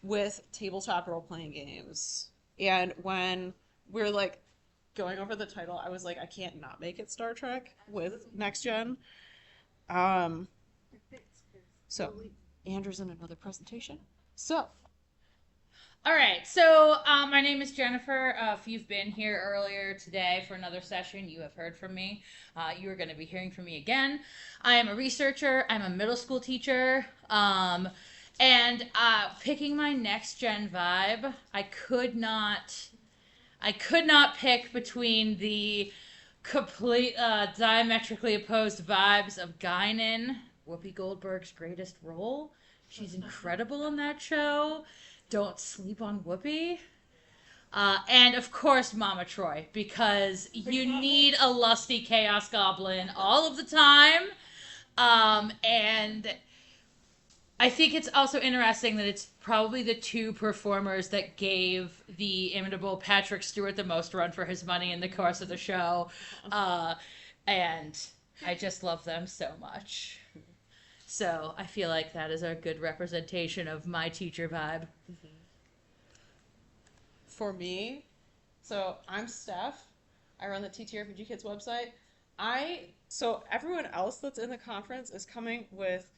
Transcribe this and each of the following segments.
with tabletop role-playing games. And when we're like going over the title, I was like, I can't not make it Star Trek with Next Gen. Um, so Andrew's in another presentation. So All right, so my name is Jennifer. If you've been here earlier today for another session, you have heard from me. You are going to be hearing from me again. I am a researcher. I'm a middle school teacher. And picking my next gen vibe, I could not pick between the complete diametrically opposed vibes of Guinan, Whoopi Goldberg's greatest role. She's incredible in that show. Don't sleep on Whoopi. And of course, Mama Troy, because you need a lusty chaos goblin all of the time. And I think it's also interesting that it's probably the two performers that gave the imitable Patrick Stewart the most run for his money in the course of the show. Uh, and I just love them so much. So I feel like that is a good representation of my teacher vibe. for me, so I'm Steph. I run the TTRPGkids website. So everyone else that's in the conference is coming with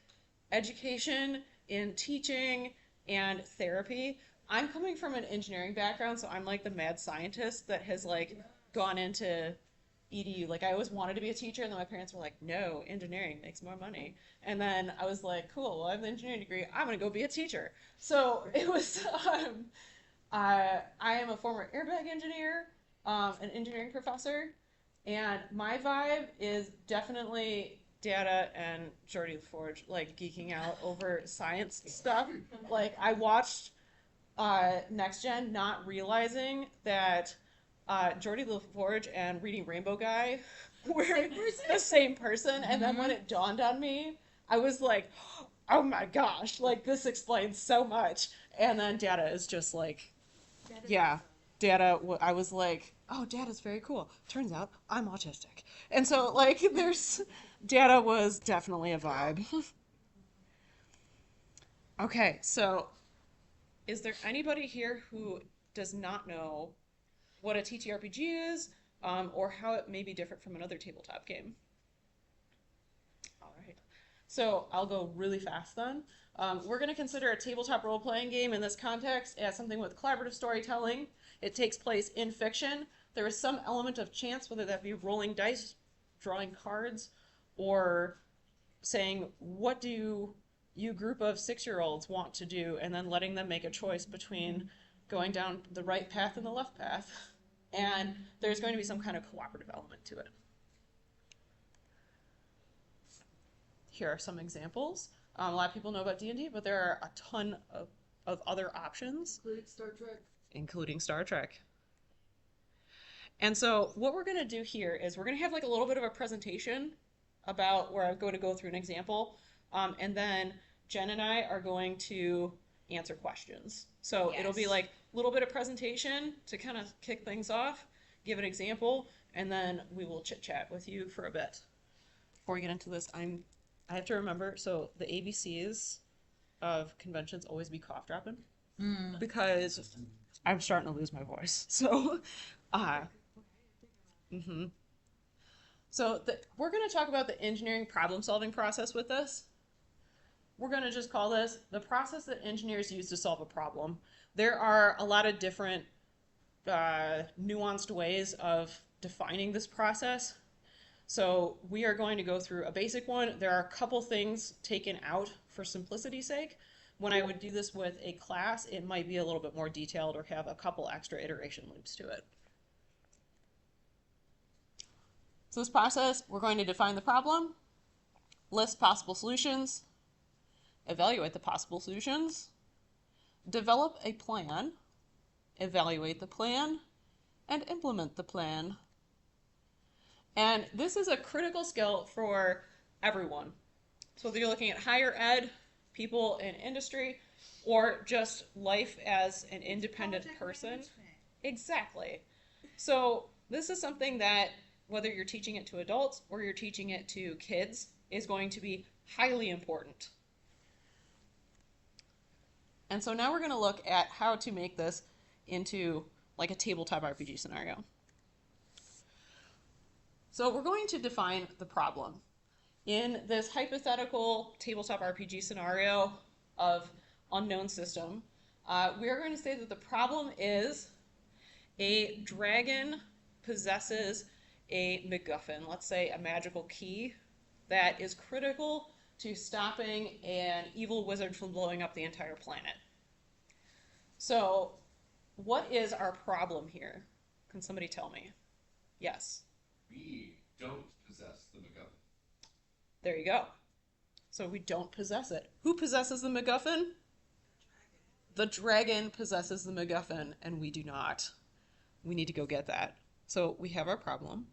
education in teaching and therapy. I'm coming from an engineering background, so I'm like the mad scientist that has like gone into EDU. Like I always wanted to be a teacher, and then my parents were like, "No, engineering makes more money." And then I was like, "Cool, well I have an engineering degree. I'm gonna go be a teacher." So it was. I am a former airbag engineer, an engineering professor, and my vibe is definitely Data and Jordy LaForge like geeking out over science stuff. Like I watched Next Gen, not realizing that Jordy LaForge and Reading Rainbow Guy were the same person, and then when it dawned on me, I was like, "Oh my gosh! Like this explains so much." And then Data is just like, yeah, Data. I was like, "Oh, Data's very cool." Turns out I'm autistic, and so like, there's Data was definitely a vibe. Okay, so is there anybody here who does not know what a TTRPG is, or how it may be different from another tabletop game? All right. So I'll go really fast then. We're going to consider a tabletop role playing game in this context as something with collaborative storytelling. It takes place in fiction. There is some element of chance, whether that be rolling dice, drawing cards, or saying, what do you group of 6-year-olds want to do, and then letting them make a choice between going down the right path and the left path. And there's going to be some kind of cooperative element to it. Here are some examples. A lot of people know about D&D, but there are a ton of other options. Including Star Trek. Including Star Trek. And so what we're going to do here is we're going to have like a little bit of a presentation about where I'm going to go through an example. And then Jen and I are going to answer questions. So Yes. It'll be like a little bit of presentation to kind of kick things off, give an example, and then we will chit chat with you for a bit. Before we get into this, I have to remember, so the ABCs of conventions always be cough dropping because I'm starting to lose my voice. So, uh, mm-hmm. We're going to talk about the engineering problem solving process with this. We're going to just call this the process that engineers use to solve a problem. There are a lot of different nuanced ways of defining this process. So we are going to go through a basic one. There are a couple things taken out for simplicity's sake. When I would do this with a class, it might be a little bit more detailed or have a couple extra iteration loops to it. So this process, we're going to define the problem, list possible solutions, evaluate the possible solutions, develop a plan, evaluate the plan, and implement the plan. And this is a critical skill for everyone. So whether you're looking at higher ed, people in industry, or just life as an independent person. Exactly. So this is something that whether you're teaching it to adults or you're teaching it to kids is going to be highly important. And so now we're going to look at how to make this into like a tabletop RPG scenario. So we're going to define the problem. In this hypothetical tabletop RPG scenario of unknown system, we are going to say that the problem is a dragon possesses a MacGuffin, let's say a magical key, that is critical to stopping an evil wizard from blowing up the entire planet. So, what is our problem here? Can somebody tell me? Yes. We don't possess the MacGuffin. There you go. So we don't possess it. Who possesses the MacGuffin? The dragon possesses the MacGuffin, and we do not. We need to go get that. So we have our problem.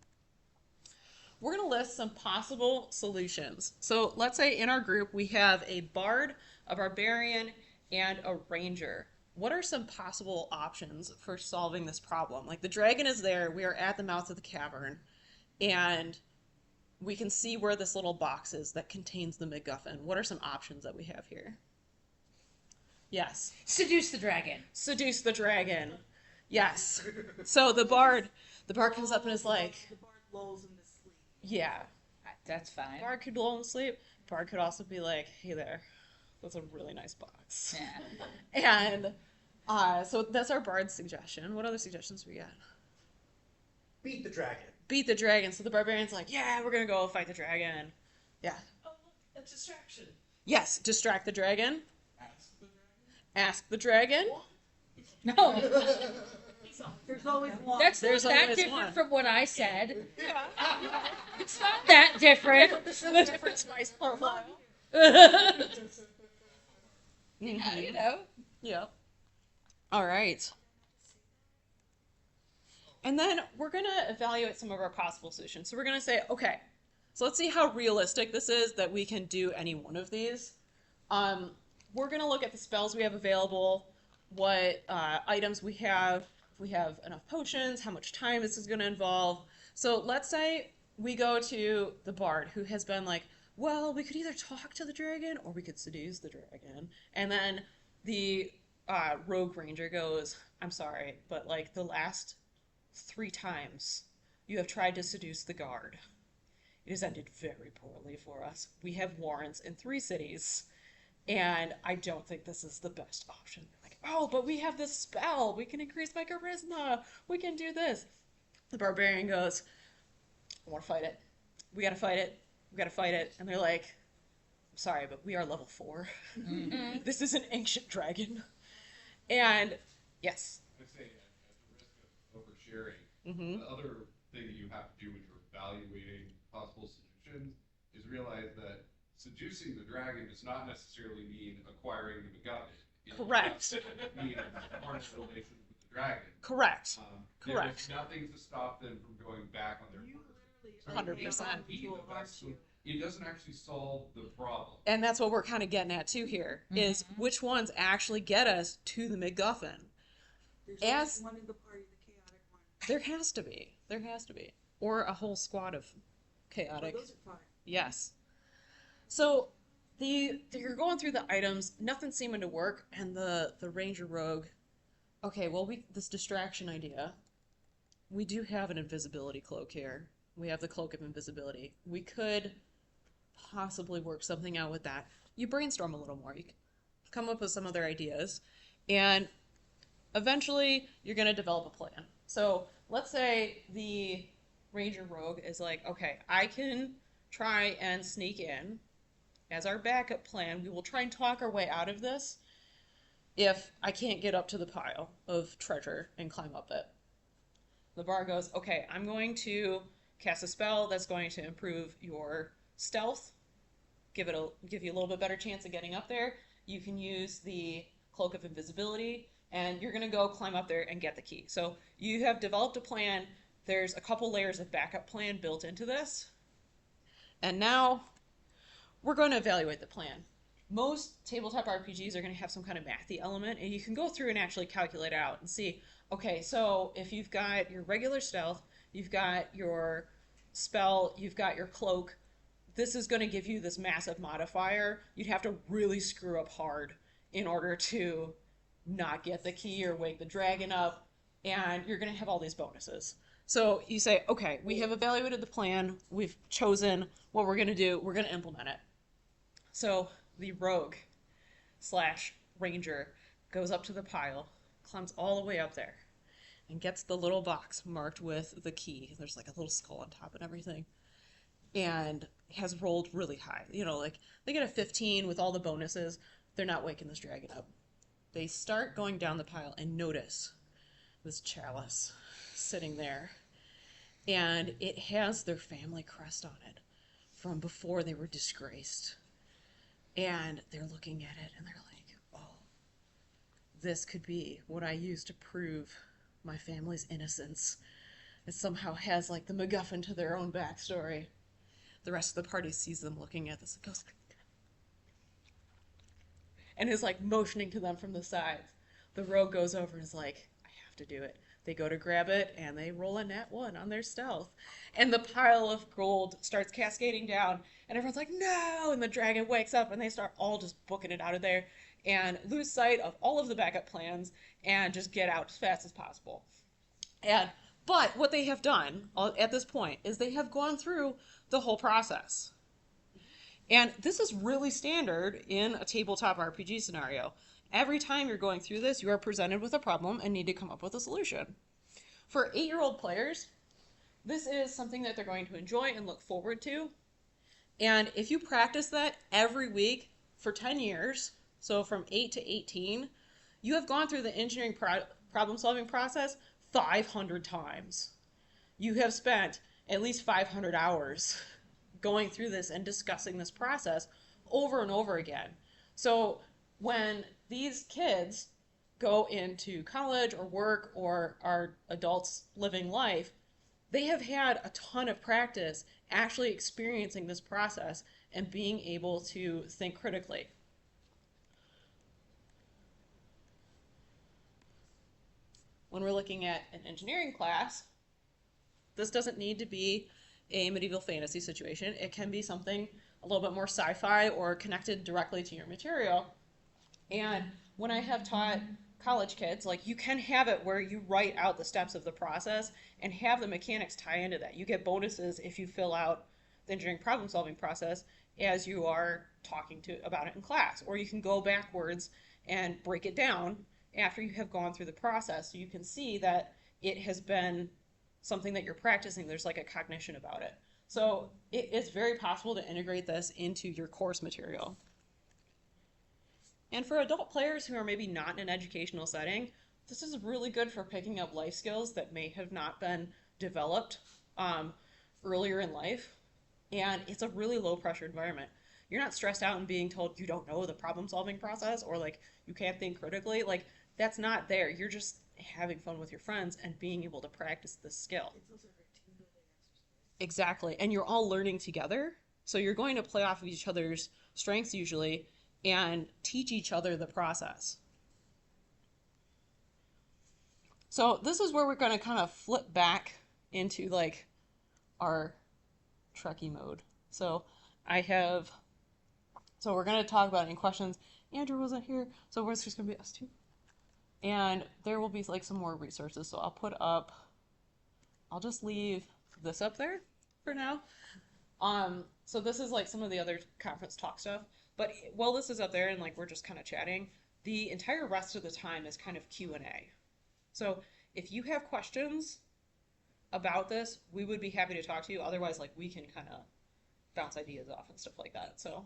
We're going to list some possible solutions. So let's say in our group we have a bard, a barbarian, and a ranger. What are some possible options for solving this problem? Like the dragon is there, we are at the mouth of the cavern, and we can see where this little box is that contains the MacGuffin. What are some options that we have here? Yes. Seduce the dragon. Seduce the dragon. Yes. So the bard comes up and is like, the bard lulls in the sleep. yeah. That's fine. Bard could blow in sleep. Bard could also be like, hey there, that's a really nice box. Yeah. And so that's our bard's suggestion. What other suggestions we got? Beat the dragon. Beat the dragon. So the barbarian's like, yeah, we're gonna go fight the dragon. Yeah. Oh, look, a distraction. Yes, distract the dragon. Ask the dragon. Ask the dragon. No, There's always one. that's There's not that always different one. from what I said. Yeah. It's not that different. The different spice profile. You know. Yeah. All right. And then we're going to evaluate some of our possible solutions. So we're going to say, okay, so let's see how realistic this is that we can do any one of these. We're going to look at the spells we have available, what items we have, if we have enough potions, how much time this is going to involve. So let's say we go to the bard who has been like, well, we could either talk to the dragon or we could seduce the dragon. And then the rogue ranger goes, I'm sorry, but like the last 3 times you have tried to seduce the guard. It has ended very poorly for us. We have warrants in 3 cities, and I don't think this is the best option. Like, oh, but we have this spell. We can increase my charisma. We can do this. The barbarian goes, I want to fight it. We got to fight it. We got to fight it. And they're like, I'm sorry, but we are level 4. Mm-hmm. This is an ancient dragon. And yes. I say, at the risk of oversharing, Mm-hmm. the other thing that you have to do when you're evaluating possible solutions is realize that seducing the dragon does not necessarily mean acquiring the MacGuffin. It Correct. means part of the relation with the dragon. Correct. There's nothing to stop them from going back on their You word. literally 100%. So it doesn't actually solve the problem. And that's what we're kind of getting at too here, is which ones actually get us to the MacGuffin. There's As- always one in the party, the chaotic one. There has to be. There has to be. Or a whole squad of chaotic. Oh, those are fine. Yes. So you're going through the items, nothing's seeming to work, and the ranger rogue, okay, well, this distraction idea, we do have an invisibility cloak here. We have the cloak of invisibility. We could possibly work something out with that. You brainstorm a little more. You come up with some other ideas, and eventually you're going to develop a plan. So let's say the ranger rogue is like, okay, I can try and sneak in. As our backup plan, we will try and talk our way out of this if I can't get up to the pile of treasure and climb up it. The bard goes, okay, I'm going to cast a spell that's going to improve your stealth, give you a little bit better chance of getting up there. You can use the cloak of invisibility, and you're going to go climb up there and get the key. So you have developed a plan. There's a couple layers of backup plan built into this. And now we're going to evaluate the plan. Most tabletop RPGs are going to have some kind of mathy element, and you can go through and actually calculate out and see, okay, so if you've got your regular stealth, you've got your spell, you've got your cloak, this is going to give you this massive modifier. You'd have to really screw up hard in order to not get the key or wake the dragon up, and you're going to have all these bonuses. So you say, okay, we have evaluated the plan, we've chosen what we're going to do, we're going to implement it. So the rogue slash ranger goes up to the pile, climbs all the way up there, and gets the little box marked with the key. There's like a little skull on top and everything. And has rolled really high. You know, like they get a 15 with all the bonuses. They're not waking this dragon up. They start going down the pile and notice this chalice sitting there. And it has their family crest on it from before they were disgraced. And they're looking at it and they're like, oh, this could be what I use to prove my family's innocence. It somehow has like the MacGuffin to their own backstory. The rest of the party sees them looking at this and goes, and is like motioning to them from the sides. The rogue goes over and is like, I have to do it. They go to grab it and they roll a nat 1 on their stealth. And the pile of gold starts cascading down and everyone's like, no! And the dragon wakes up and they start all just booking it out of there and lose sight of all of the backup plans and just get out as fast as possible. But what they have done at this point is they have gone through the whole process. And this is really standard in a tabletop RPG scenario. Every time you're going through this, you are presented with a problem and need to come up with a solution. For 8-year-old players, this is something that they're going to enjoy and look forward to. And if you practice that every week for 10 years, so from 8 to 18, you have gone through the engineering problem-solving process 500 times. You have spent at least 500 hours going through this and discussing this process over and over again. So when these kids go into college or work or are adults living life, they have had a ton of practice actually experiencing this process and being able to think critically. When we're looking at an engineering class, this doesn't need to be a medieval fantasy situation. It can be something a little bit more sci-fi or connected directly to your material. And when I have taught college kids, like you can have it where you write out the steps of the process and have the mechanics tie into that. You get bonuses if you fill out the engineering problem solving process as you are talking about it in class. Or you can go backwards and break it down after you have gone through the process so you can see that it has been something that you're practicing. There's like a cognition about it. So it's very possible to integrate this into your course material. And for adult players who are maybe not in an educational setting, this is really good for picking up life skills that may have not been developed earlier in life. And it's a really low pressure environment. You're not stressed out and being told you don't know the problem solving process or like you can't think critically. Like that's not there. You're just having fun with your friends and being able to practice this skill. Exactly. And you're all learning together. So you're going to play off of each other's strengths usually and teach each other the process. So this is where we're going to kind of flip back into like our Trekkie mode. So we're going to talk about any questions. Andrew wasn't here, so it's just going to be us two. And there will be like some more resources. So I'll just leave this up there for now. So this is like some of the other conference talk stuff. But while this is up there and like we're just kind of chatting, the entire rest of the time is kind of Q&A. So if you have questions about this, we would be happy to talk to you. Otherwise, like we can kind of bounce ideas off and stuff like that. So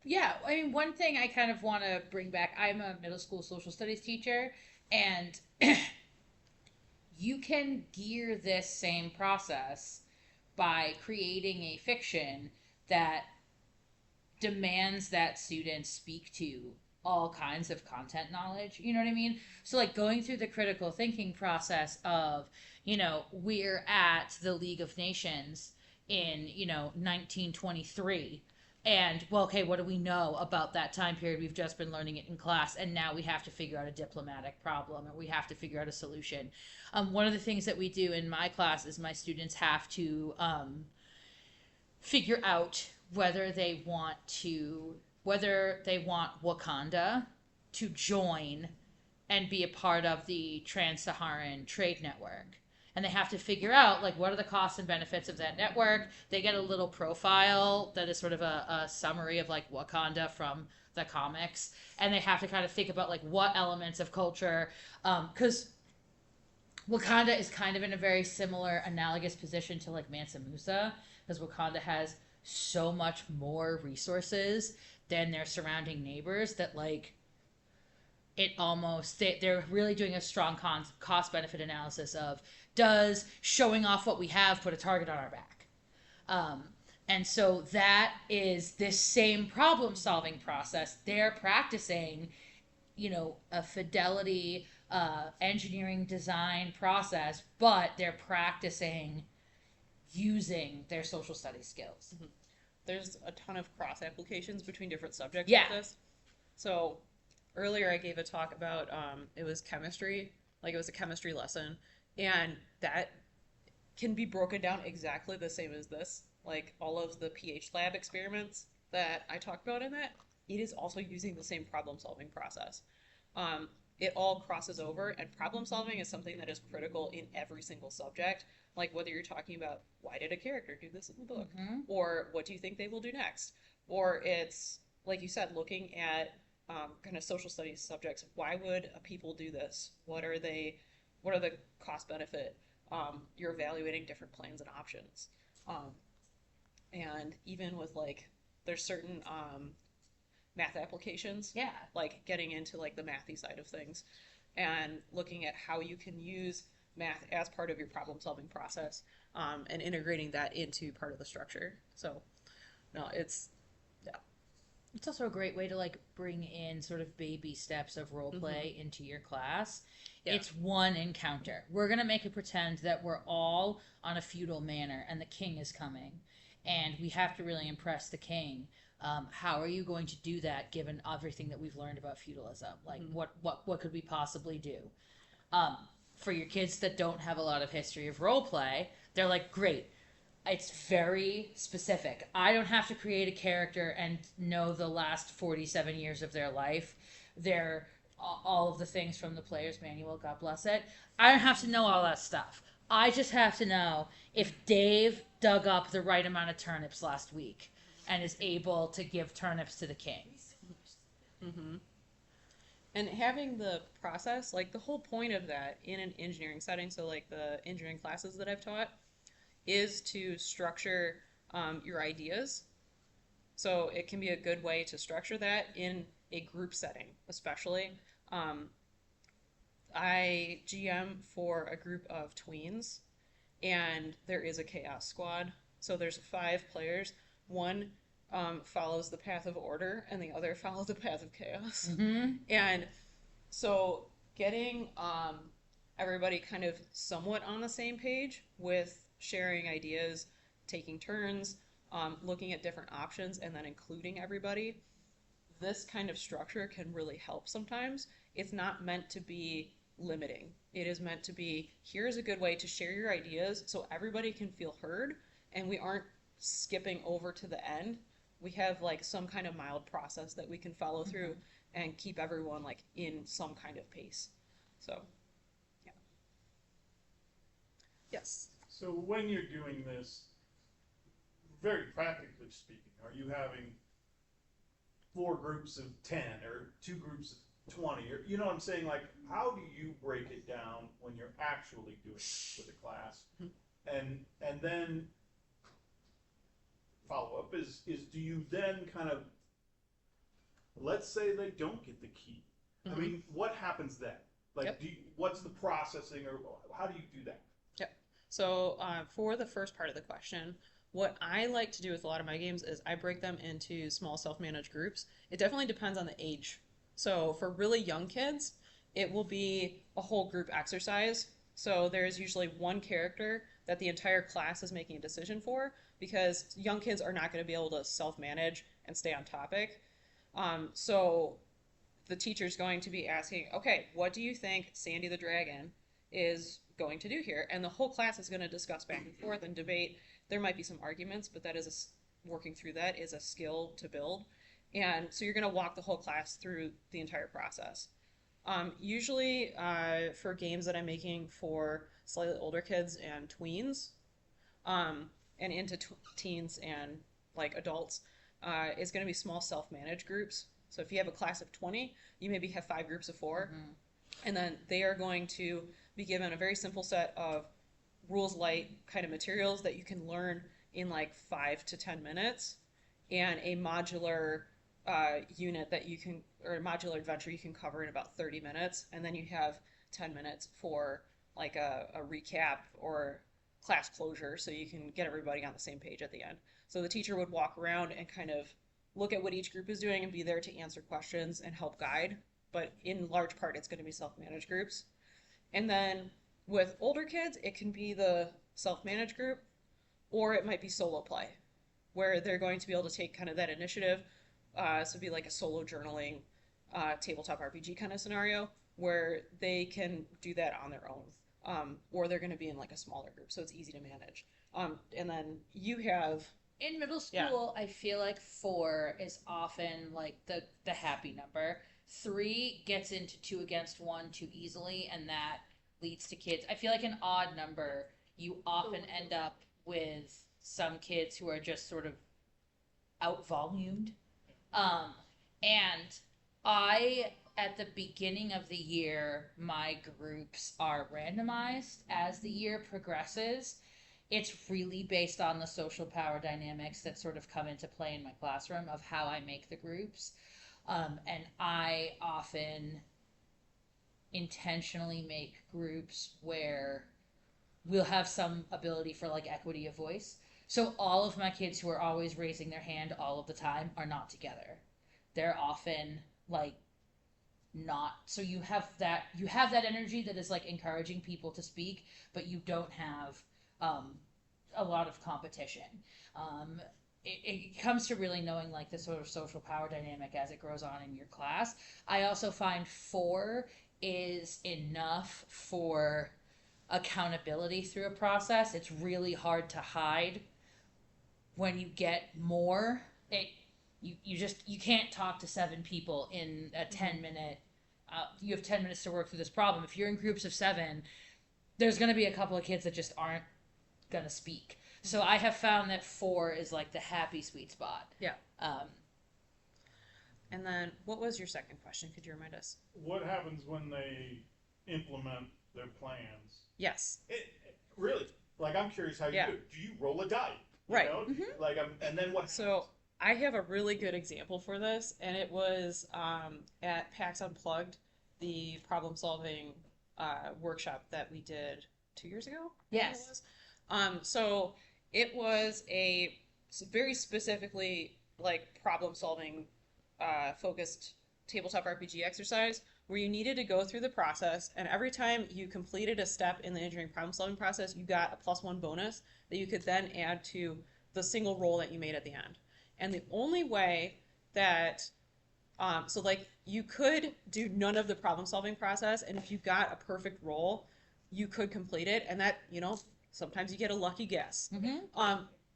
yeah, I mean, one thing I kind of want to bring back, I'm a middle school social studies teacher, and you can gear this same process by creating a fiction that demands that students speak to all kinds of content knowledge. You know what I mean? So like going through the critical thinking process of, we're at the League of Nations in, 1923. And, well, okay, what do we know about that time period? We've just been learning it in class, and now we have to figure out a diplomatic problem, or we have to figure out a solution. One of the things that we do in my class is my students have to figure out whether they want Wakanda to join and be a part of the Trans-Saharan Trade Network. And they have to figure out like what are the costs and benefits of that network. They get a little profile that is sort of a summary of like Wakanda from the comics, and they have to kind of think about like what elements of culture, because Wakanda is kind of in a very similar analogous position to like Mansa Musa, because Wakanda has so much more resources than their surrounding neighbors that like it almost they're really doing a strong cost benefit analysis of does showing off what we have put a target on our back. And so that is this same problem solving process they're practicing, a fidelity engineering design process, but they're practicing using their social studies skills. There's a ton of cross applications between different subjects Yeah. like this. So earlier I gave a talk about it was chemistry, like it was a chemistry lesson, and that can be broken down exactly the same as this. Like all of the pH lab experiments that I talked about in that, it is also using the same problem solving process. It all crosses over, and problem solving is something that is critical in every single subject. Like whether you're talking about why did a character do this in the book, or what do you think they will do next, or it's like you said, looking at kind of social studies subjects. Why would a people do this? What are they? What are the cost benefit? You're evaluating different plans and options, and even with like there's certain math applications. Yeah. Like getting into like the mathy side of things and looking at how you can use math as part of your problem solving process, and integrating that into part of the structure. So no, it's It's also a great way to like bring in sort of baby steps of role play into your class. Yeah. It's one encounter. We're going to make it pretend that we're all on a feudal manor and the king is coming, and we have to really impress the king. How are you going to do that given everything that we've learned about feudalism? Like what could we possibly do? For your kids that don't have a lot of history of role play, they're like, great. It's very specific. I don't have to create a character and know the last 47 years of their life. They're all of the things from the player's manual, God bless it. I don't have to know all that stuff. I just have to know if Dave dug up the right amount of turnips last week and is able to give turnips to the king. and having the process, like the whole point of that in an engineering setting, so like the engineering classes that I've taught, is to structure your ideas. So it can be a good way to structure that in a group setting, especially. I GM for a group of tweens, and there is a chaos squad. So there's 5 players. One follows the path of order, and the other follows the path of chaos. And so getting everybody kind of somewhat on the same page with sharing ideas, taking turns, looking at different options, and then including everybody. This kind of structure can really help sometimes. It's not meant to be limiting. It is meant to be, here's a good way to share your ideas so everybody can feel heard and we aren't skipping over to the end. We have like some kind of mild process that we can follow through and keep everyone like in some kind of pace. So, yeah. Yes. So when you're doing this, very practically speaking, are you having 4 groups of 10 or 2 groups of 20? Or, you know what I'm saying? Like, how do you break it down when you're actually doing it with a class? And then follow up is do you then kind of, let's say they don't get the key. I mean, what happens then? Like, what's the processing, or how do you do that? So for the first part of the question, what I like to do with a lot of my games is I break them into small self-managed groups. It definitely depends on the age. So for really young kids, it will be a whole group exercise. So there's usually one character that the entire class is making a decision for, because young kids are not going to be able to self-manage and stay on topic. So the teacher's going to be asking, okay, what do you think Sandy the Dragon is going to do here? And the whole class is going to discuss back and forth and debate. There might be some arguments, but that is working through that is a skill to build. And so you're going to walk the whole class through the entire process. Usually, for games that I'm making for slightly older kids and tweens, and into teens and like adults, is going to be small self-managed groups. So if you have a class of 20, you maybe have 5 groups of 4, and then they are going to be given a very simple set of rules light kind of materials that you can learn in like 5 to 10 minutes, and a modular unit that you can, or a modular adventure you can cover in about 30 minutes, and then you have 10 minutes for like a recap or class closure so you can get everybody on the same page at the end. So the teacher would walk around and kind of look at what each group is doing and be there to answer questions and help guide, but in large part it's going to be self-managed groups. And then with older kids, it can be the self-managed group, or it might be solo play, where they're going to be able to take kind of that initiative. So it'd be like a solo journaling, tabletop RPG kind of scenario, where they can do that on their own, or they're going to be in like a smaller group, so it's easy to manage. And then you have In middle school, I feel like 4 is often like the happy number. 3 gets into 2 against 1 too easily, and that leads to kids. I feel like an odd number, you often end up with some kids who are just sort of out-volumed. And at the beginning of the year, my groups are randomized as the year progresses. It's really based on the social power dynamics that sort of come into play in my classroom of how I make the groups. And I often intentionally make groups where we'll have some ability for like equity of voice. So all of my kids who are always raising their hand all of the time are not together. They're often like not, so you have that energy that is like encouraging people to speak, but you don't have a lot of competition. It comes to really knowing like the sort of social power dynamic as it grows on in your class. I also find 4 is enough for accountability through a process. It's really hard to hide when you get more. You can't talk to 7 people in a 10-minute. You have 10 minutes to work through this problem. If you're in groups of 7, there's going to be a couple of kids that just aren't going to speak. So I have found that 4 is like the happy sweet spot. Yeah. And then what was your second question? Could you remind us? What happens when they implement their plans? Yes. Really, like I'm curious how you do it. Do you roll a die? Right. Like and then what? So I have a really good example for this, and it was at PAX Unplugged, the problem-solving workshop that we did 2 years ago. Yes. So it was a very specifically like problem-solving focused tabletop RPG exercise where you needed to go through the process, and every time you completed a step in the engineering problem-solving process, you got a +1 bonus that you could then add to the single roll that you made at the end. And the only way that, so like you could do none of the problem-solving process, and if you got a perfect roll, you could complete it, and that, you know, sometimes you get a lucky guess.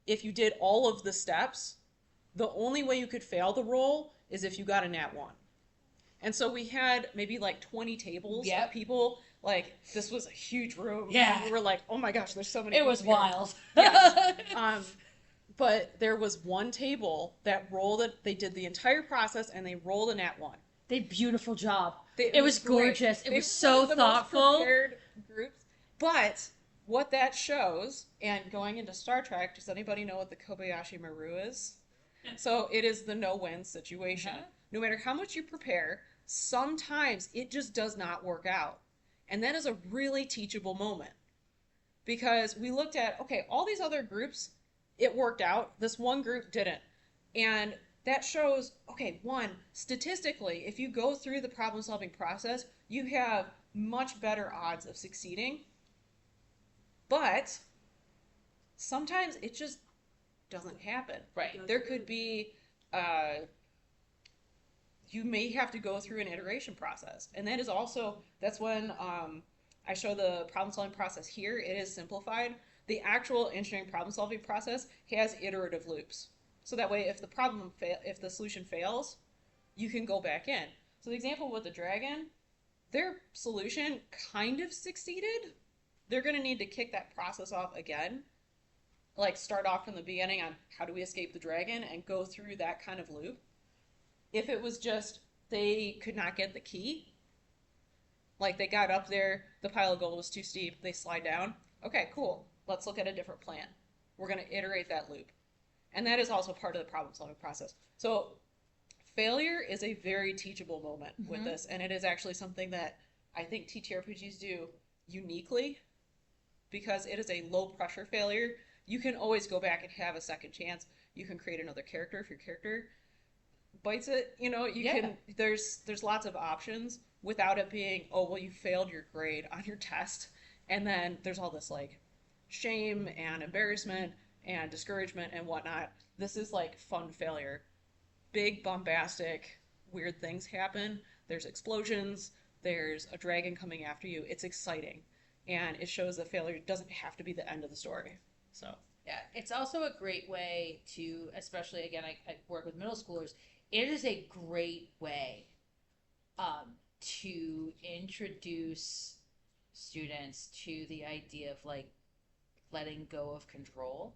If you did all of the steps, the only way you could fail the roll is if you got a nat 1. And so we had maybe like 20 tables of people. Like, this was a huge room. Yeah. We were like, oh my gosh, there's so many It people was here. wild. Yes. But there was one table that rolled it. They did the entire process and they rolled a nat 1. They beautiful job. It was great. gorgeous. It They was so were the thoughtful. Most prepared groups. But what that shows, and going into Star Trek, does anybody know what the Kobayashi Maru is? So it is the no-win situation. No matter how much you prepare, sometimes it just does not work out. And that is a really teachable moment. Because we looked at, okay, all these other groups, it worked out. This one group didn't. And that shows, okay, one, statistically, if you go through the problem-solving process, you have much better odds of succeeding. But sometimes it just doesn't happen. Right. There could be, you may have to go through an iteration process. And that is also, that's when I show the problem-solving process here. It is simplified. The actual engineering problem-solving process has iterative loops. So that way, if the solution fails, you can go back in. So the example with the dragon, their solution kind of succeeded. They're going to need to kick that process off again, like start off from the beginning on how do we escape the dragon and go through that kind of loop. If it was just they could not get the key, like they got up there, the pile of gold was too steep, they slide down. Okay, cool. Let's look at a different plan. We're going to iterate that loop. And that is also part of the problem solving process. So failure is a very teachable moment with this, and it is actually something that I think TTRPGs do uniquely because it is a low pressure failure. You can always go back and have a second chance. You can create another character if your character bites it. You can. There's lots of options without it being, oh well, you failed your grade on your test, and then there's all this like shame and embarrassment and discouragement and whatnot. This is like fun failure. Big bombastic weird things happen. There's explosions. There's a dragon coming after you. It's exciting, and it shows that failure doesn't have to be the end of the story. So yeah, it's also a great way to, especially again, I work with middle schoolers. It is a great way to introduce students to the idea of like letting go of control,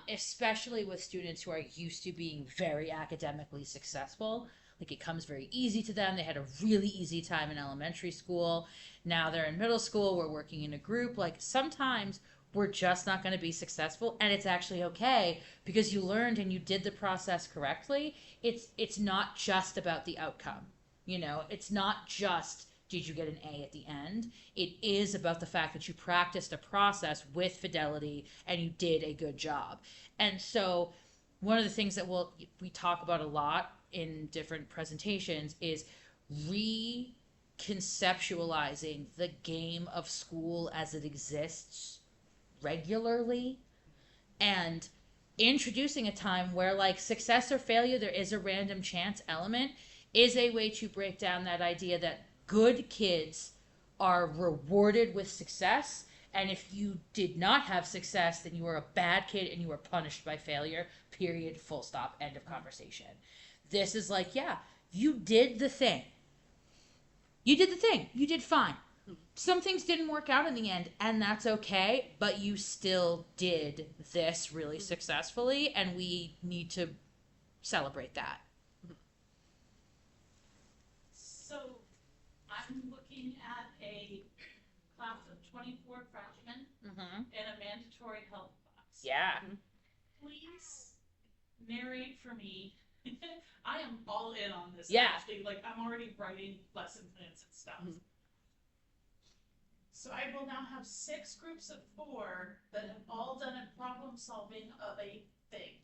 especially with students who are used to being very academically successful. Like it comes very easy to them. They had a really easy time in elementary school. Now they're in middle school. We're working in a group. Like sometimes we're just not going to be successful, and it's actually okay because you learned and you did the process correctly. It's not just about the outcome. It's not just did you get an A at the end. It is about the fact that you practiced a process with fidelity and you did a good job. And so one of the things that we talk about a lot in different presentations is reconceptualizing the game of school as it exists regularly and introducing a time where like success or failure, there is a random chance element, is a way to break down that idea that good kids are rewarded with success, and if you did not have success, then you were a bad kid and you were punished by failure, period, full stop, end of conversation. This is like, yeah, you did the thing. You did fine. Some things didn't work out in the end, and that's okay, but you still did this really successfully, and we need to celebrate that. So I'm looking at a class of 24 freshmen in a mandatory health class. Yeah. Please narrate for me. I am all in on this. Yeah. Actually, like I'm already writing lesson plans and stuff. So I will now have 6 groups of 4 that have all done a problem solving of a thing.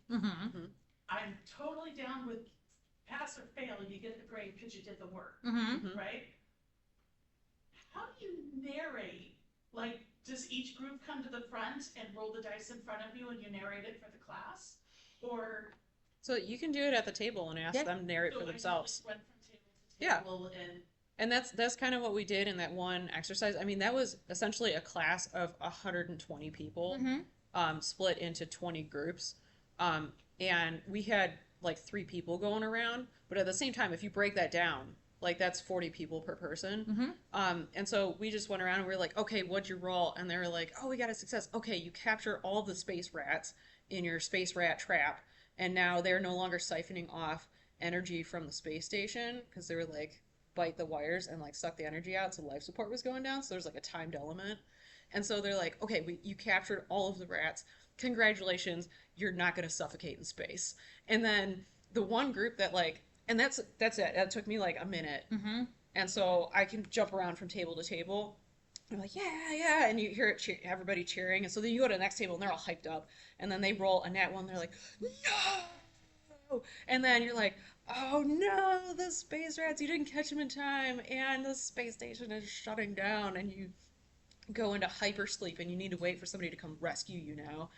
I'm totally down with pass or fail and you get the grade because you did the work, right? How do you narrate? Like, does each group come to the front and roll the dice in front of you and you narrate it for the class? Or so you can do it at the table and ask them to narrate for themselves. Run from table to table And that's kind of what we did in that one exercise. I mean, that was essentially a class of 120 people, split into 20 groups. And we had like 3 people going around, but at the same time, if you break that down, like that's 40 people per person. And so we just went around and we were like, okay, what'd you roll? And they were like, oh, we got a success. Okay, you capture all the space rats in your space rat trap, and now they're no longer siphoning off energy from the space station because they were like bite the wires and like suck the energy out, so life support was going down, so there's like a timed element. And so they're like, okay, you captured all of the rats, congratulations, you're not going to suffocate in space. And then the one group that like, and that's it, that took me like a minute. And so I can jump around from table to table. I'm like, yeah, and you hear it everybody cheering, and so then you go to the next table and they're all hyped up, and then they roll a nat 1, they're like, no, and then you're like, oh no, the space rats, you didn't catch them in time, and the space station is shutting down, and you go into hypersleep, and you need to wait for somebody to come rescue you now.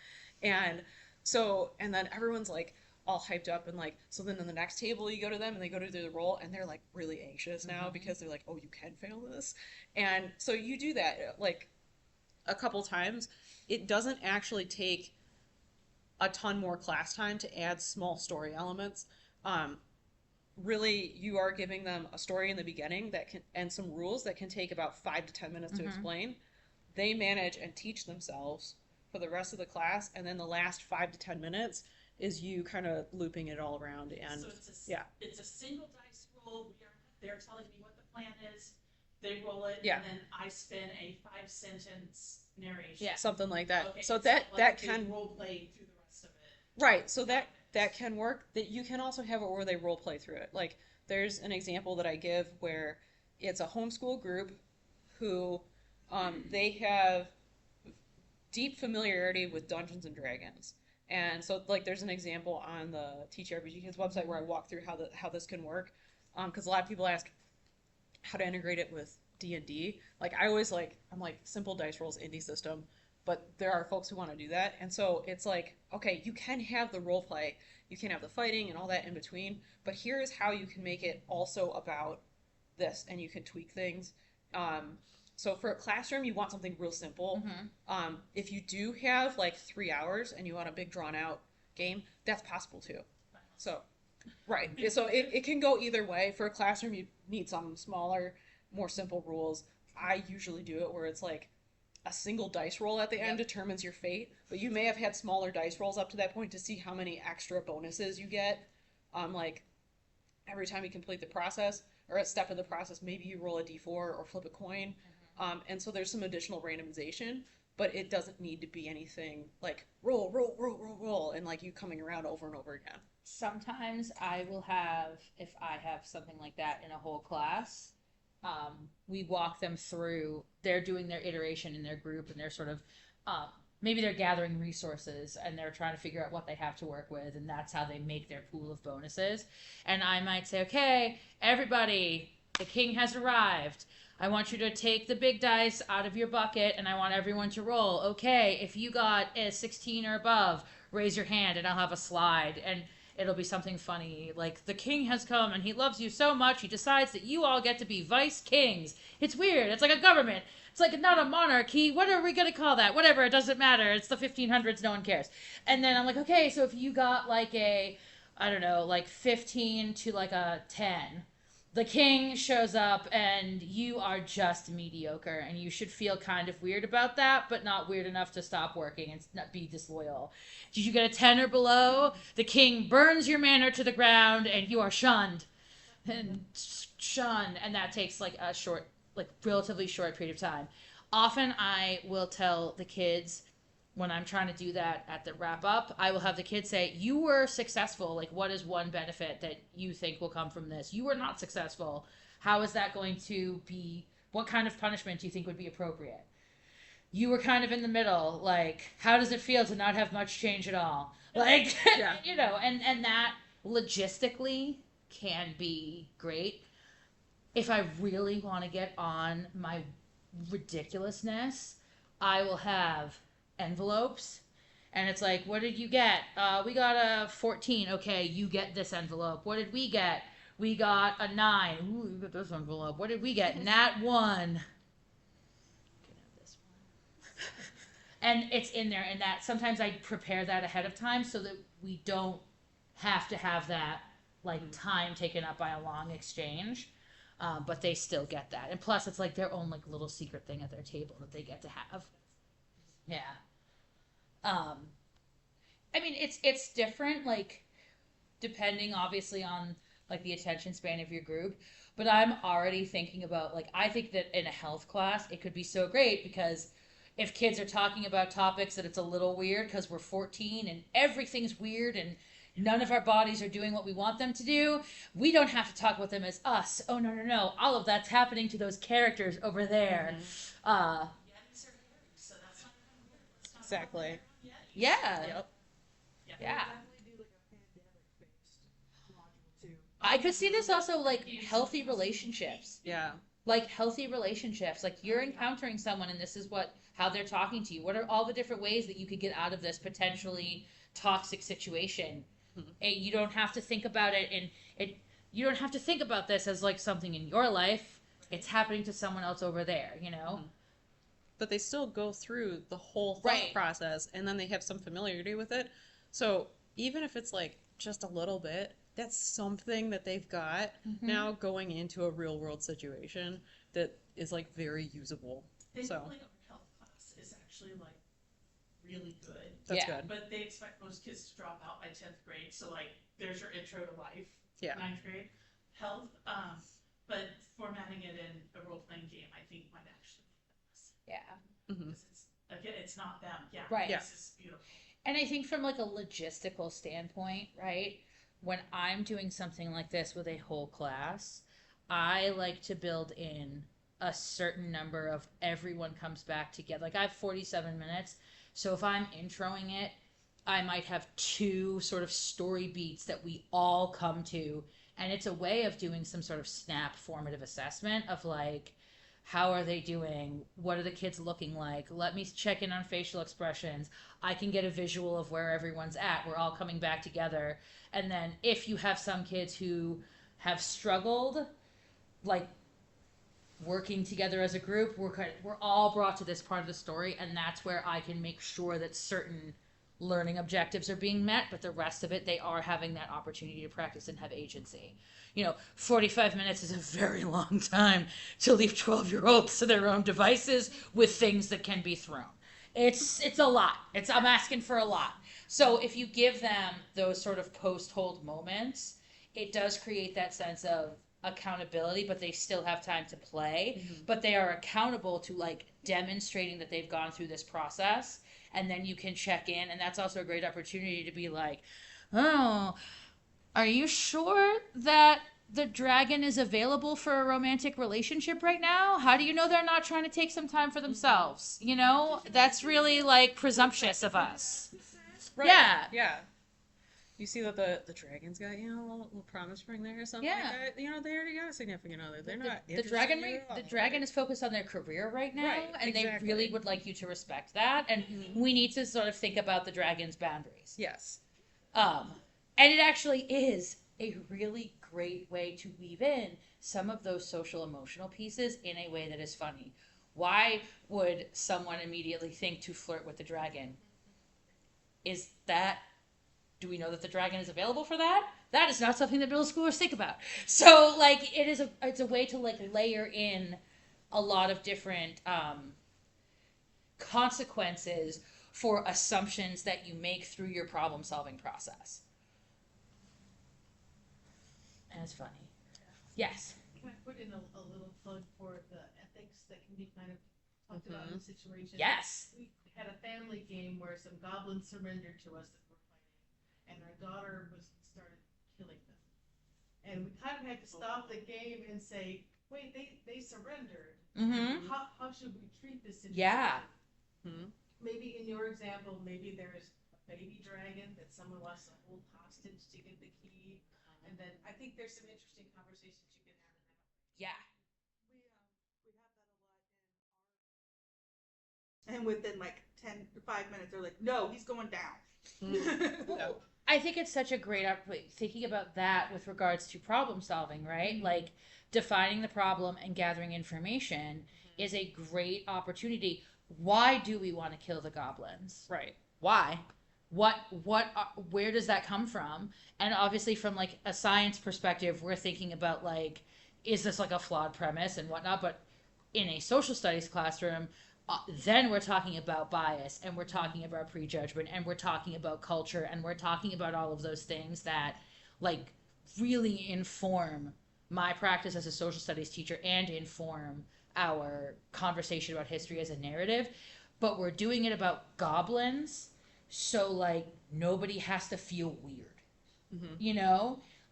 And so, and then everyone's like all hyped up, and like, so then in the next table you go to them and they go to do the roll and they're like really anxious now because they're like, oh, you can fail this. And so you do that like a couple times. It doesn't actually take a ton more class time to add small story elements. Really, you are giving them a story in the beginning that can, and some rules that can take about 5 to 10 minutes to explain. They manage and teach themselves for the rest of the class, and then the last 5 to 10 minutes is you kind of looping it all around. And So it's a single dice roll. They're telling me what the plan is. They roll it, Yeah. and then I spin a 5-sentence narration. Yeah. something like that. Okay, So it's that not that like they can role play through the rest of it. right. So that can work. That you can also have it where they role play through it. Like there's an example that I give where it's a homeschool group who they have deep familiarity with Dungeons and Dragons. And so like there's an example on the TTRPGkids website where I walk through how this can work. Because a lot of people ask how to integrate it with D&D. Like I'm like simple dice rolls indie system, but there are folks who want to do that. And so it's like, okay, you can have the role play, you can have the fighting and all that in between, but here is how you can make it also about this, and you can tweak things. So for a classroom, you want something real simple. If you do have like 3 hours and you want a big drawn out game, that's possible too. So, right. So it can go either way. For a classroom, you need some smaller, more simple rules. I usually do it where it's like a single dice roll at the end determines your fate, but you may have had smaller dice rolls up to that point to see how many extra bonuses you get. Like every time you complete the process or a step in the process, maybe you roll a d4 or flip a coin. And so there's some additional randomization, but it doesn't need to be anything like roll, and like you coming around over and over again. Sometimes I will have, if I have something like that in a whole class, we walk them through, they're doing their iteration in their group, and they're sort of, maybe they're gathering resources and they're trying to figure out what they have to work with, and that's how they make their pool of bonuses. And I might say, okay, everybody, the king has arrived. I want you to take the big dice out of your bucket, and I want everyone to roll. Okay, if you got a 16 or above, raise your hand, and I'll have a slide, and it'll be something funny, like, the king has come, and he loves you so much, he decides that you all get to be vice kings. It's weird. It's like a government. It's like not a monarchy. What are we going to call that? Whatever, it doesn't matter. It's the 1500s. No one cares. And then I'm like, okay, so if you got like a, I don't know, like 15 to like a 10, the king shows up and you are just mediocre, and you should feel kind of weird about that, but not weird enough to stop working and not be disloyal. Did you get a 10 or below? The king burns your manor to the ground and you are shunned. And that takes like a short, like relatively short period of time. Often I will tell the kids, when I'm trying to do that at the wrap up, I will have the kids say, you were successful. Like, what is one benefit that you think will come from this? You were not successful. How is that going to be? What kind of punishment do you think would be appropriate? You were kind of in the middle. Like, how does it feel to not have much change at all? Like, Yeah. you know, and that logistically can be great. If I really want to get on my ridiculousness, I will have envelopes, and it's like, what did you get? We got a 14. Okay, you get this envelope. What did we get? We got a 9. Ooh, you got this envelope. What did we get? Nat 1. Can have this one. And it's in there, and that sometimes I prepare that ahead of time so that we don't have to have that like time taken up by a long exchange. But they still get that, and plus it's like their own like little secret thing at their table that they get to have. Yeah. I mean, it's different, like, depending obviously on like the attention span of your group, but I'm already thinking about, like, I think that in a health class it could be so great, because if kids are talking about topics that it's a little weird because we're 14 and everything's weird and none of our bodies are doing what we want them to do, we don't have to talk about them as us. Oh, no. All of that's happening to those characters over there. Yetis are hairy, so that's not kind of weird. Let's not Exactly. talk about Yetis. Yeah. Yep. Yeah. Definitely do like a pandemic-based module too. I could see this also, like, healthy relationships. Yeah. Like, healthy relationships. Like, you're encountering someone and this is how they're talking to you. What are all the different ways that you could get out of this potentially toxic situation? You don't have to think about you don't have to think about this as like something in your life. It's happening to someone else over there, you know? But they still go through the whole thought Right. process, and then they have some familiarity with it. So even if it's like just a little bit, that's something that they've got now going into a real world situation that is like very usable. So Thankfully, our health class is actually like really good. that's Yeah. good. But they expect most kids to drop out by 10th grade. So like there's your intro to life. Yeah. 9th grade. Health. But formatting it in a role playing game I think might actually be this. Yeah. Mm-hmm. Because it's again it's not them. Yeah. Right. Yeah. This is beautiful. And I think from like a logistical standpoint, right? When I'm doing something like this with a whole class, I like to build in a certain number of everyone comes back together. Like I have 47 minutes. So if I'm introing it, I might have two sort of story beats that we all come to. And it's a way of doing some sort of snap formative assessment of like, how are they doing? What are the kids looking like? Let me check in on facial expressions. I can get a visual of where everyone's at. We're all coming back together. And then if you have some kids who have struggled, like working together as a group, we're all brought to this part of the story, and that's where I can make sure that certain learning objectives are being met, but the rest of it, they are having that opportunity to practice and have agency. 45 minutes is a very long time to leave 12-year-olds to their own devices with things that can be thrown. It's a lot. I'm asking for a lot. So if you give them those sort of post-hold moments, it does create that sense of accountability, but they still have time to play, but they are accountable to like demonstrating that they've gone through this process, and then you can check in, and that's also a great opportunity to be like, oh, are you sure that the dragon is available for a romantic relationship right now? How do you know they're not trying to take some time for themselves? That's really like presumptuous of us. Right. Yeah. Yeah. You see that the dragon's got a little promise ring there or something Yeah. like that. They already got a significant other. They're not The interested dragon in you at all, the dragon is focused on their career right now, Right, and exactly. they really would like you to respect that, and we need to sort of think about the dragon's boundaries. Yes. And it actually is a really great way to weave in some of those social emotional pieces in a way that is funny. Why would someone immediately think to flirt with the dragon? Do we know that the dragon is available for that? That is not something that middle schoolers think about. So like it's a way to like layer in a lot of different consequences for assumptions that you make through your problem solving process. And it's funny. Yes. Can I put in a little plug for the ethics that can be kind of talked about in the situation? Yes. We had a family game where some goblins surrendered to us that were fighting, and our daughter started killing them. And we kind of had to stop the game and say, wait, they surrendered. Mm-hmm. How should we treat this situation? Yeah. Maybe in your example, maybe there's a baby dragon that someone wants to hold hostage to get the key. And then I think there's some interesting conversations you can have in that. Yeah. We have that a lot in our. And within like 5 minutes, they're like, "No, he's going down." No. I think it's such a great thinking about that with regards to problem solving, right? Like defining the problem and gathering information is a great opportunity. Why do we want to kill the goblins? Right. Why? Where does that come from? And obviously from like a science perspective, we're thinking about like, is this like a flawed premise and whatnot? But in a social studies classroom, then we're talking about bias, and we're talking about prejudgment, and we're talking about culture, and we're talking about all of those things that like really inform my practice as a social studies teacher and inform our conversation about history as a narrative. But we're doing it about goblins, so like nobody has to feel weird.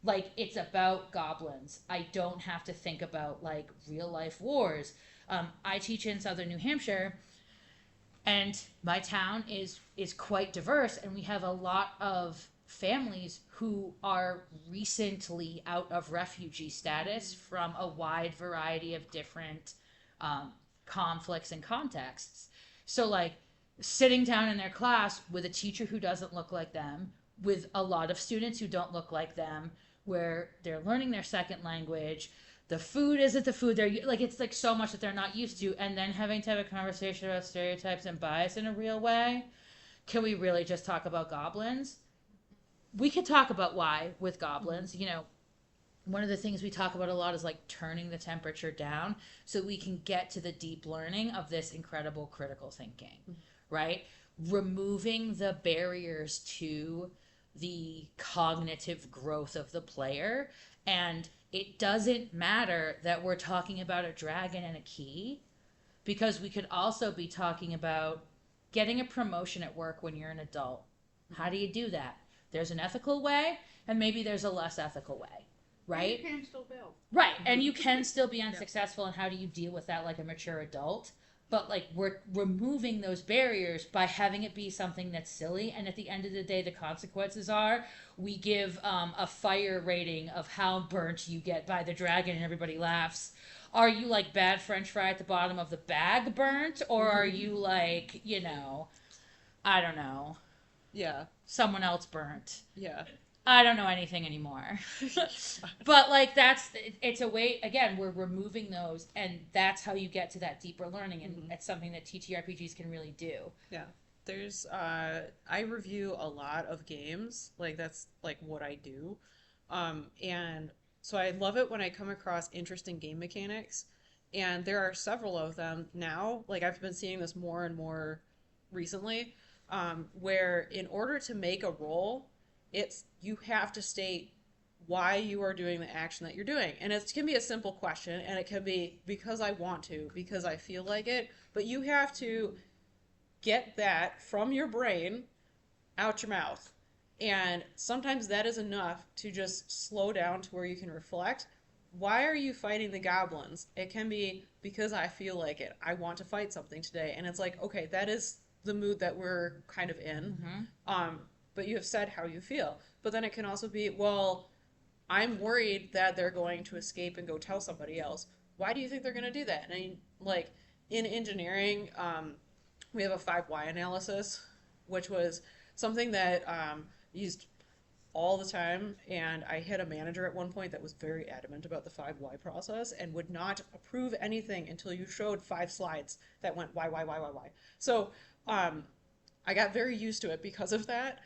Like it's about goblins. I don't have to think about like real life wars. I teach in southern New Hampshire, and my town is quite diverse, and we have a lot of families who are recently out of refugee status from a wide variety of different conflicts and contexts. So like sitting down in their class with a teacher who doesn't look like them, with a lot of students who don't look like them, where they're learning their second language, the food isn't the food they're like, it's like so much that they're not used to, and then having to have a conversation about stereotypes and bias in a real way. Can we really just talk about goblins? we could talk about why with goblins. You know, one of the things we talk about a lot is like turning the temperature down so we can get to the deep learning of this incredible critical thinking, right? Removing the barriers to the cognitive growth of the player. And it doesn't matter that we're talking about a dragon and a key, because we could also be talking about getting a promotion at work when you're an adult. How do you do that? There's an ethical way, and maybe there's a less ethical way, right? You can still build. Right, and you can still be unsuccessful, and how do you deal with that like a mature adult? But like we're removing those barriers by having it be something that's silly, and at the end of the day, the consequences are we give a fire rating of how burnt you get by the dragon, and everybody laughs. Are you like bad French fry at the bottom of the bag burnt, or are you like, you know, I don't know, Yeah. someone else burnt? Yeah. I don't know anything anymore. But like it's a way, again, we're removing those, and that's how you get to that deeper learning, and it's something that TTRPGs can really do. Yeah. There's I review a lot of games. Like that's like what I do. And so I love it when I come across interesting game mechanics. And there are several of them now. Like I've been seeing this more and more recently, where in order to make a roll, it's you have to state why you are doing the action that you're doing. And it can be a simple question, and it can be because I want to, because I feel like it, but you have to get that from your brain out your mouth. And sometimes that is enough to just slow down to where you can reflect. Why are you fighting the goblins? It can be because I feel like it. I want to fight something today. And it's like, okay, that is the mood that we're kind of in. But you have said how you feel. But then it can also be, well, I'm worried that they're going to escape and go tell somebody else. Why do you think they're going to do that? And I mean, like in engineering, we have a 5 why analysis, which was something that used all the time. And I had a manager at one point that was very adamant about the 5 why process and would not approve anything until you showed 5 slides that went why. So I got very used to it because of that.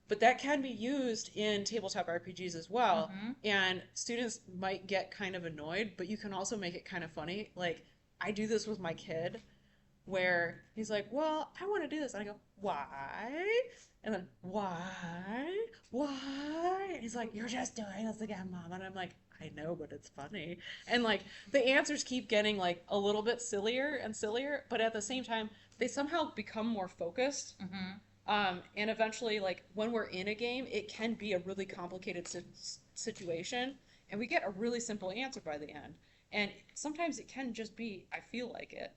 But that can be used in tabletop RPGs as well. And students might get kind of annoyed, but you can also make it kind of funny. Like, I do this with my kid where he's like, well, I want to do this. And I go, why? And then, why? And he's like, you're just doing this again, Mom. And I'm like, I know, but it's funny. And like, the answers keep getting like a little bit sillier and sillier, but at the same time, they somehow become more focused. And eventually, like, when we're in a game, it can be a really complicated situation, and we get a really simple answer by the end. And sometimes it can just be, I feel like it.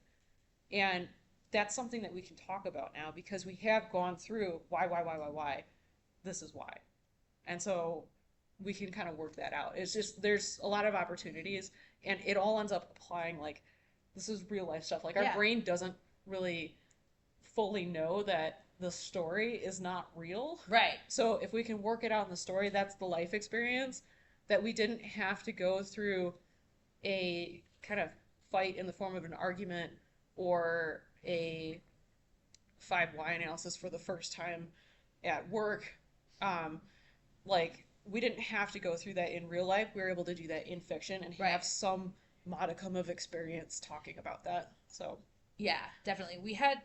And that's something that we can talk about now because we have gone through why. This is why. And so we can kind of work that out. It's just, there's a lot of opportunities, and it all ends up applying, like, this is real life stuff. Like, our brain doesn't really fully know that the story is not real. Right. So if we can work it out in the story, that's the life experience that we didn't have to go through a kind of fight in the form of an argument or a 5 why analysis for the first time at work. Like, we didn't have to go through that in real life. We were able to do that in fiction and have some modicum of experience talking about that. So yeah, definitely. We had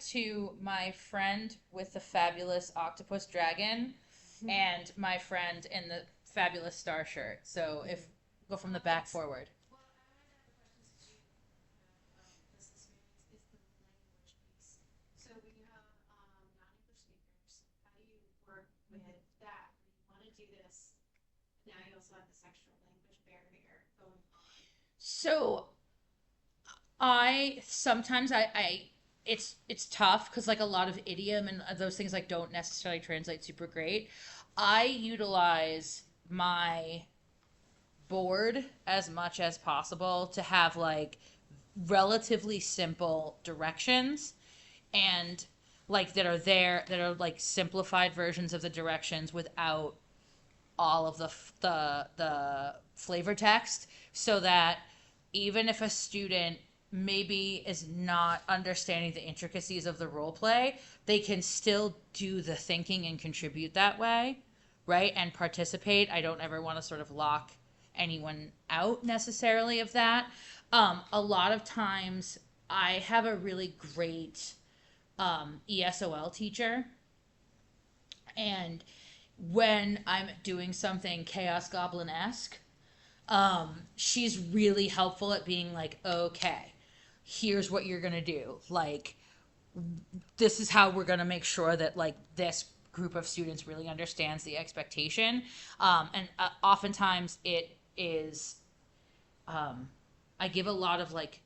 my friend with the fabulous octopus dragon and my friend in the fabulous star shirt. So if go from the back forward. Well, I have a question to this experience is the language piece. So when you have non-English speakers, how do you work with that? You want to do this, now you also have this extra language barrier going on. So sometimes it's tough because like a lot of idiom and those things like don't necessarily translate super great. I utilize my board as much as possible to have like relatively simple directions and like that are like simplified versions of the directions without all of the flavor text, so that even if a student maybe is not understanding the intricacies of the role play, they can still do the thinking and contribute that way, right, and participate. I don't ever want to sort of lock anyone out necessarily of that. A lot of times I have a really great ESOL teacher, and when I'm doing something Chaos Goblin-esque, she's really helpful at being like, okay, here's what you're gonna do. Like, this is how we're gonna make sure that like this group of students really understands the expectation. And oftentimes it is, I give a lot of like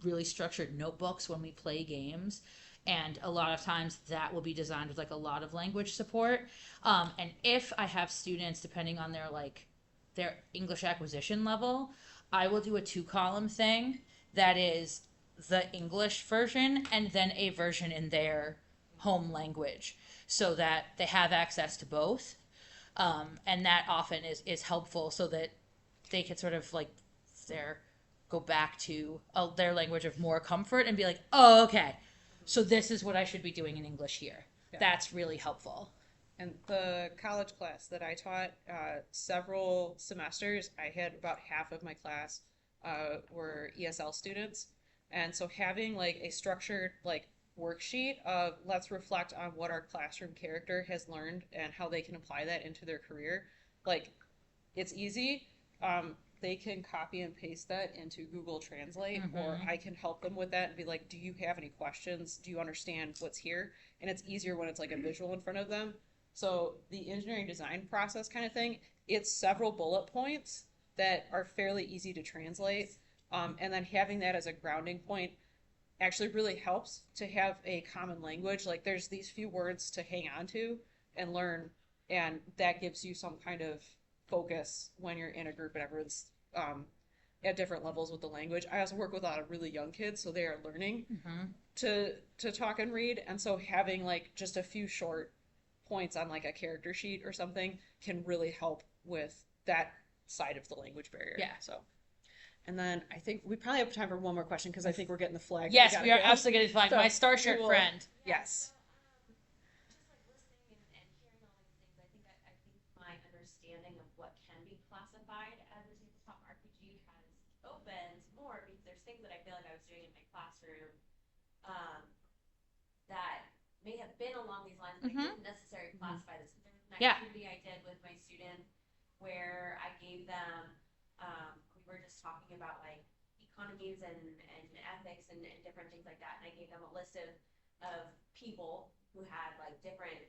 really structured notebooks when we play games. And a lot of times that will be designed with like a lot of language support. And if I have students, depending on their like their English acquisition level, I will do a 2-column thing that is the English version and then a version in their home language so that they have access to both. And that often is helpful so that they can sort of like go back to their language of more comfort and be like, oh, okay, so this is what I should be doing in English here. Yeah. That's really helpful. And the college class that I taught, several semesters, I had about half of my class were ESL students. And so having like a structured like worksheet of let's reflect on what our classroom character has learned and how they can apply that into their career, like it's easy. They can copy and paste that into Google Translate, or I can help them with that and be like, do you have any questions? Do you understand what's here? And it's easier when it's like a visual in front of them. So the engineering design process kind of thing, it's several bullet points that are fairly easy to translate. And then having that as a grounding point actually really helps to have a common language. Like there's these few words to hang on to and learn, and that gives you some kind of focus when you're in a group and everyone's at different levels with the language. I also work with a lot of really young kids, so they are learning to talk and read, and so having like just a few short points on like a character sheet or something can really help with that side of the language barrier. Yeah. So, and then I think we probably have time for one more question because I think we're getting the flag. Yes, we are absolutely getting the flag. So my star shirt friend. Yes. Understanding of what can be classified as a tabletop RPG has opened more because there's things that I feel like I was doing in my classroom that may have been along these lines, but I didn't necessarily classify this. There was an activity I did with my students where I gave them, we were just talking about like economies and ethics and different things like that, and I gave them a list of people who had like different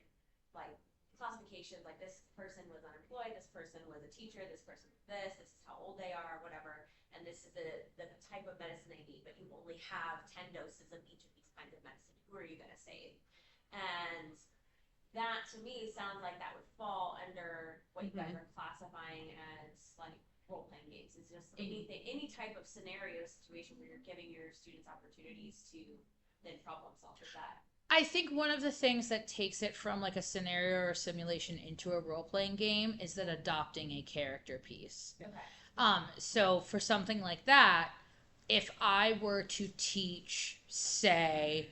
like classifications, like this person was unemployed, this person was a teacher, this person was this is how old they are, whatever, and this is the type of medicine they need, but you only have 10 doses of each of these kinds of medicine. Who are you going to save? And that to me sounds like that would fall under what you guys are classifying as like role-playing games. It's just anything, any type of scenario situation where you're giving your students opportunities to then problem solve with that. I think one of the things that takes it from like a scenario or simulation into a role-playing game is that adopting a character piece. Okay. So for something like that, if I were to teach, say,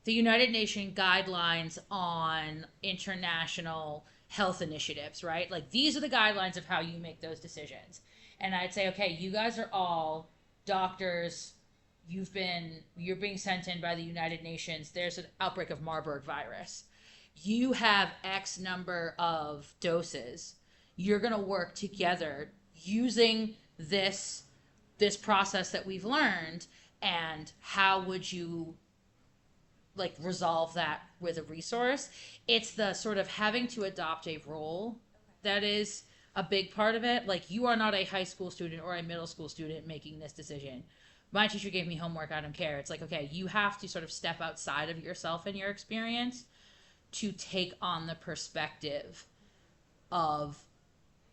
the United Nations guidelines on international health initiatives, right? Like these are the guidelines of how you make those decisions. And I'd say, okay, you guys are all doctors, you're being sent in by the United Nations. There's an outbreak of Marburg virus. You have X number of doses. You're going to work together using this process that we've learned. And how would you like resolve that with a resource? It's the sort of having to adopt a role that is a big part of it. Like you are not a high school student or a middle school student making this decision. My teacher gave me homework, I don't care. It's like, okay, you have to sort of step outside of yourself and your experience to take on the perspective of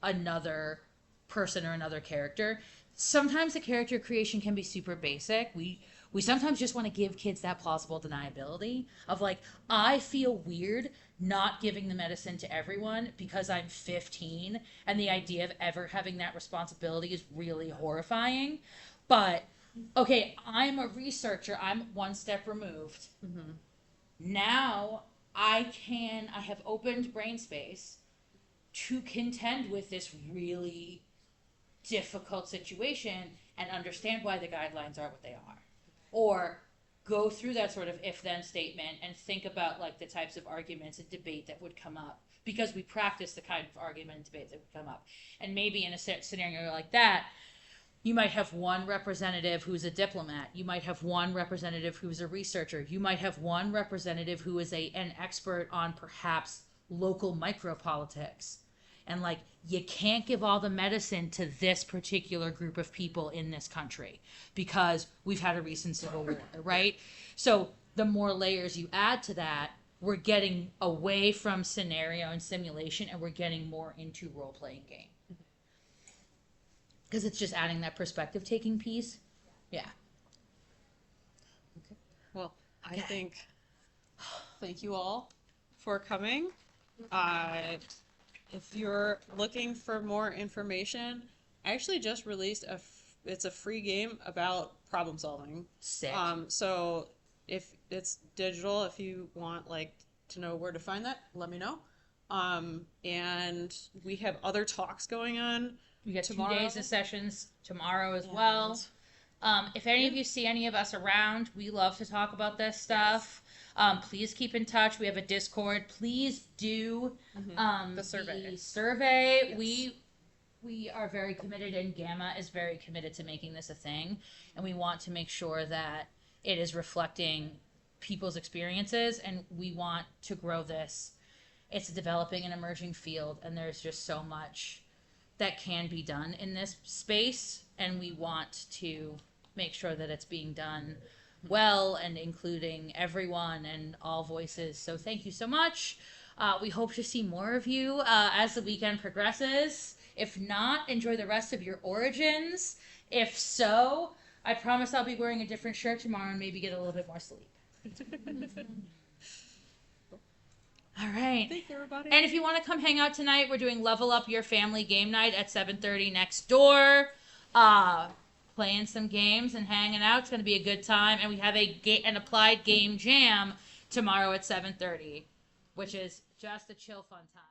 another person or another character. Sometimes the character creation can be super basic. We sometimes just want to give kids that plausible deniability of like, I feel weird not giving the medicine to everyone because I'm 15 and the idea of ever having that responsibility is really horrifying. But okay, I'm a researcher. I'm one step removed. Now I have opened brain space to contend with this really difficult situation and understand why the guidelines are what they are. Or go through that sort of if-then statement and think about like the types of arguments and debate that would come up, because we practice the kind of argument and debate that would come up. And maybe in a scenario like that, you might have one representative who's a diplomat. You might have one representative who's a researcher. You might have one representative who is an expert on perhaps local micropolitics. And like, you can't give all the medicine to this particular group of people in this country because we've had a recent civil war, right? So the more layers you add to that, we're getting away from scenario and simulation, and we're getting more into role-playing game. Because it's just adding that perspective taking piece. Yeah. Okay. Well, I think, thank you all for coming. If you're looking for more information, I actually just released it's a free game about problem solving. Sick. So if it's digital, if you want like to know where to find that, let me know. And we have other talks going on. We got tomorrow. 2 days of sessions tomorrow as well. If any of you see any of us around, we love to talk about this stuff. Please keep in touch. We have a Discord. Please do The survey. Yes. We are very committed, and Gamma is very committed to making this a thing, and we want to make sure that it is reflecting people's experiences, and we want to grow this. It's a developing and emerging field, and there's just so much that can be done in this space, and we want to make sure that it's being done well and including everyone and all voices. So thank you so much. We hope to see more of you as the weekend progresses. If not, enjoy the rest of your origins. If so, I promise I'll be wearing a different shirt tomorrow and maybe get a little bit more sleep. All right. Thanks, everybody. And if you want to come hang out tonight, we're doing Level Up Your Family game night at 7:30 next door. Playing some games and hanging out. It's going to be a good time. And we have an applied game jam tomorrow at 7:30, which is just a chill fun time.